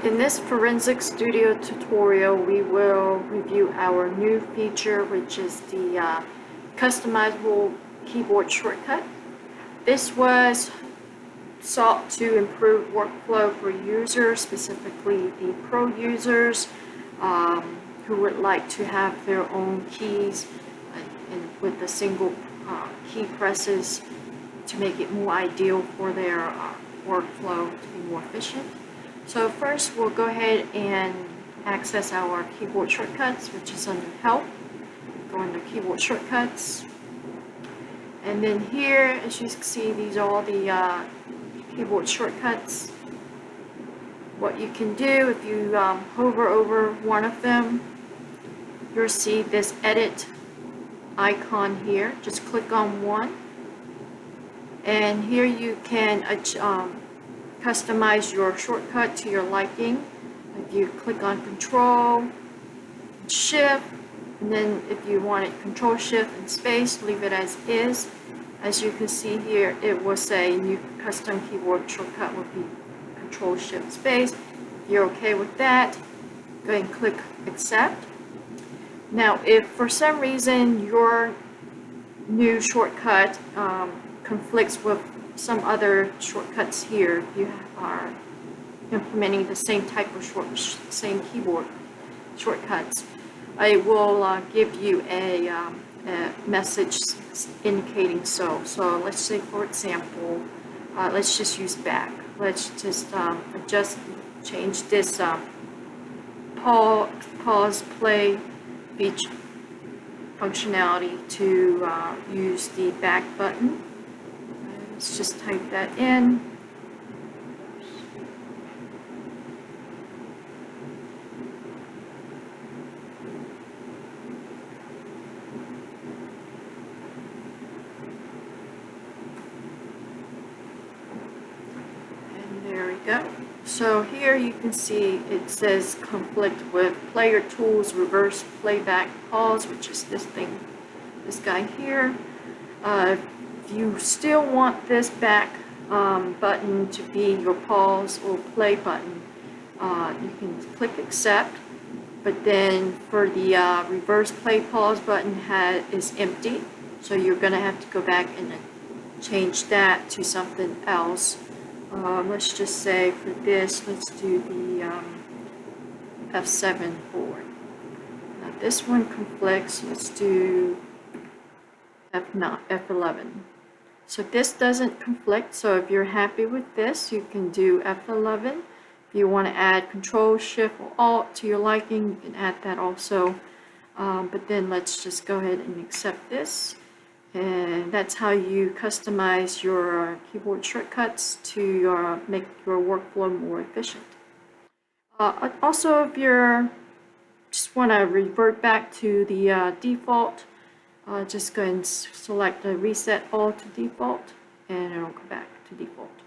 In this Forensic Studio tutorial, we will review our new feature, which is the customizable keyboard shortcut. This was sought to improve workflow for users, specifically the pro users who would like to have their own keys with the single key presses to make it more ideal for their workflow to be more efficient. So first we'll go ahead and access our keyboard shortcuts, which is under Help. Go into Keyboard Shortcuts. And then here, as you can see, these are all the keyboard shortcuts. What you can do, if you hover over one of them, you'll see this edit icon here. Just click on one. And here you can customize your shortcut to your liking. If you click on Control, Shift, and then if you want it Control, Shift, and Space, leave it as is. As you can see here, it will say new custom keyboard shortcut will be Control, Shift, Space. If you're okay with that, go ahead and click Accept. Now, if for some reason your new shortcut conflicts with some other shortcuts here, you are implementing the same type of same keyboard shortcuts, it will give you a message indicating so. So let's say, for example, let's just use back. Let's just change this pause play feature functionality to use the back button. Let's just type that in. And there we go. So here you can see it says conflict with player tools, reverse playback pause, which is this thing, this guy here. If you still want this back button to be your pause or play button, you can click accept, but then for the reverse play pause button is empty, so you're going to have to go back and change that to something else. Let's just say for this, let's do the F7 board. Now this one conflicts, let's do F11. So this doesn't conflict, so if you're happy with this, you can do F11. If you want to add Control, Shift, or Alt to your liking, you can add that also. But then let's just go ahead and accept this. And that's how you customize your keyboard shortcuts to make your workflow more efficient. Also, if you just want to revert back to the default, just go ahead and select the Reset All to Default, and it'll go back to default.